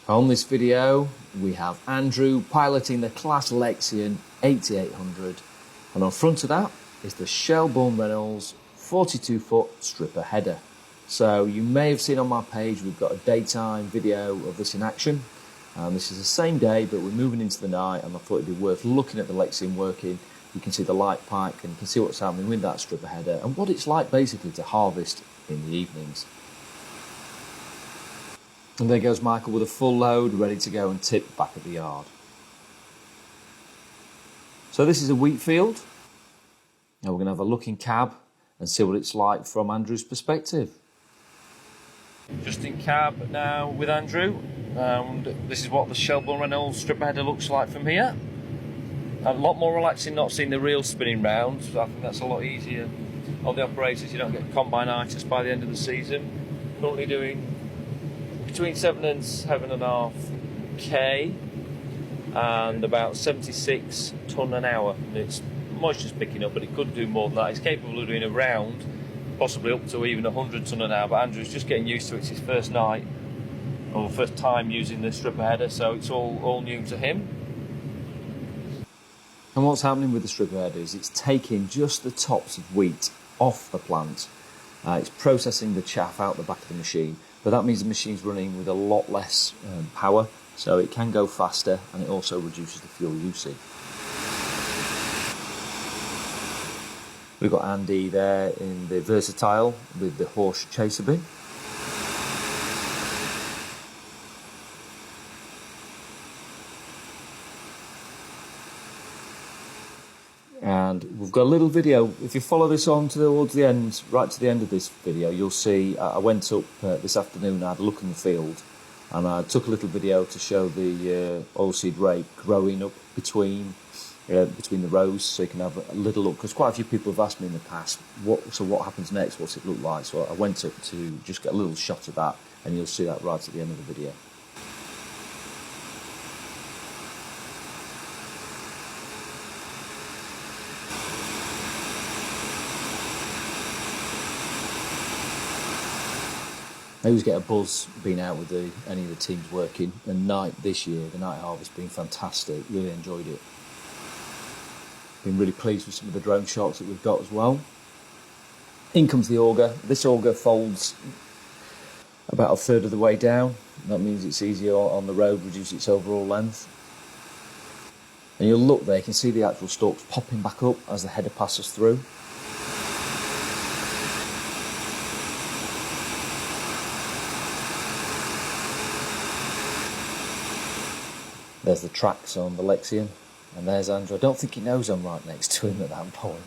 On this video, we have Andrew piloting the Class Lexion 8800, and on front of that is the Shelbourne Reynolds 42-foot stripper header. So you may have seen on my page we've got a daytime video of this in action. This is the same day, but we're moving into the night, and I thought it'd be worth looking at the Lexion working. You can see the light pack and you can see what's happening with that stripper header and what it's like basically to harvest in the evenings. And there goes Michael with a full load, ready to go and tip back at the yard. So this is a wheat field. Now we're going to have a look in cab and see what it's like from Andrew's perspective. Just in cab now with Andrew, and this is what the Shelbourne Reynolds stripper header looks like from here. A lot more relaxing not seeing the reel spinning round, so I think that's a lot easier on the operators. You don't get combine-itis by the end of the season. Currently doing between 7 and 7.5 k and about 76 tonne an hour. And it's moisture's picking up, but it could do more than that. It's capable of doing around, possibly up to even 100 tonne an hour, but Andrew's just getting used to it. It's his first night, or first time using the stripper header, so it's all new to him. And what's happening with the stripper header is it's taking just the tops of wheat off the plant. It's processing the chaff out the back of the machine, but that means the machine's running with a lot less power, so it can go faster, and it also reduces the fuel usage. We've got Andy there in the Versatile with the horse chaser bin. And we've got a little video. If you follow this on towards the end, right to the end of this video, you'll see I went up this afternoon, I had a look in the field, and I took a little video to show the oilseed rape growing up between the rows, so you can have a little look, because quite a few people have asked me in the past, what happens next, what's it look like? So I went up to just get a little shot of that, and you'll see that right at the end of the video. I always get a buzz being out with any of the teams working, and this year, the night harvest being fantastic, really enjoyed it. Been really pleased with some of the drone shots that we've got as well. In comes the auger. This auger folds about a third of the way down. That means it's easier on the road, reduce its overall length. And you'll look there, you can see the actual stalks popping back up as the header passes through. There's the tracks on the Lexion, and there's Andrew. I don't think he knows I'm right next to him at that point,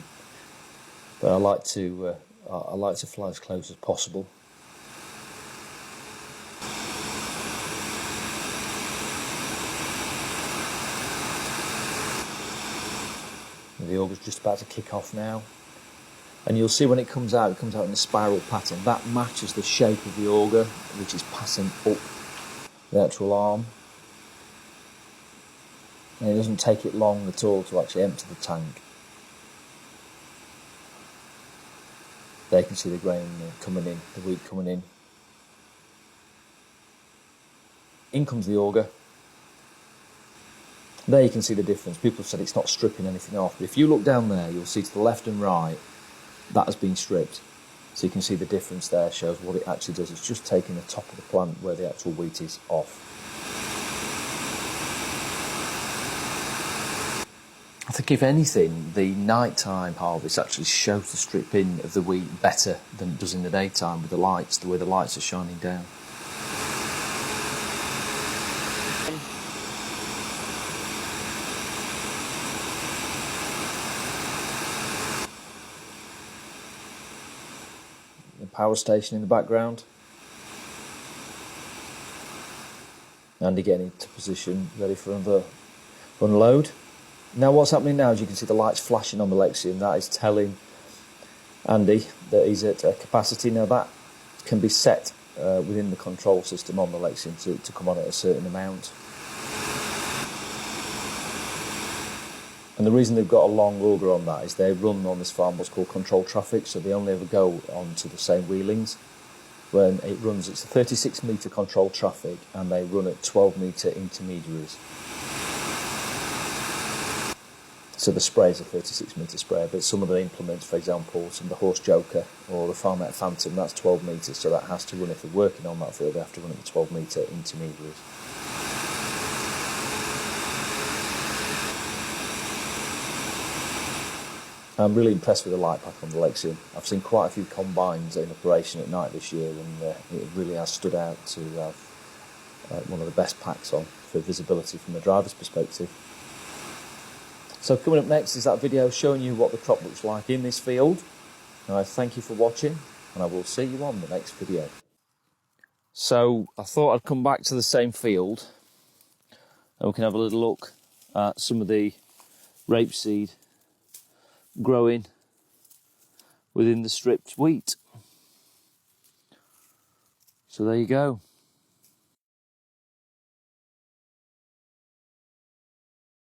but I like to fly as close as possible. The auger's just about to kick off now, and you'll see when it comes out in a spiral pattern. That matches the shape of the auger, which is passing up the actual arm. And it doesn't take it long at all to actually empty the tank. There you can see the grain coming in, the wheat coming in. In comes the auger. There you can see the difference. People have said it's not stripping anything off, but if you look down there, you'll see to the left and right, that has been stripped. So you can see the difference there, shows what it actually does. It's just taking the top of the plant where the actual wheat is off. I think if anything, the nighttime harvest actually shows the stripping of the wheat better than it does in the daytime with the lights, the way the lights are shining down. The power station in the background. Andy getting into position, ready for another unload. Now what's happening now is you can see the lights flashing on the Lexion. That is telling Andy that he's at capacity. Now that can be set within the control system on the Lexion to come on at a certain amount. And the reason they've got a long auger on that is they run on this farm what's called control traffic, so they only ever go onto the same wheelings. when it runs, it's a 36 metre controlled traffic, and they run at 12 metre intermediaries. So the spray is a 36 metre spray, but some of the implements, for example, some of the Horse Joker or the Farmette Phantom, that's 12 metres, so that has to run, if they're working on that field, they have to run at the 12 metre intermediaries. I'm really impressed with the light pack on the Lexion. I've seen quite a few combines in operation at night this year, and it really has stood out to have one of the best packs on for visibility from the driver's perspective. So coming up next is that video showing you what the crop looks like in this field. And I thank you for watching, and I will see you on the next video. So I thought I'd come back to the same field, and we can have a little look at some of the rapeseed growing within the stripped wheat. So there you go.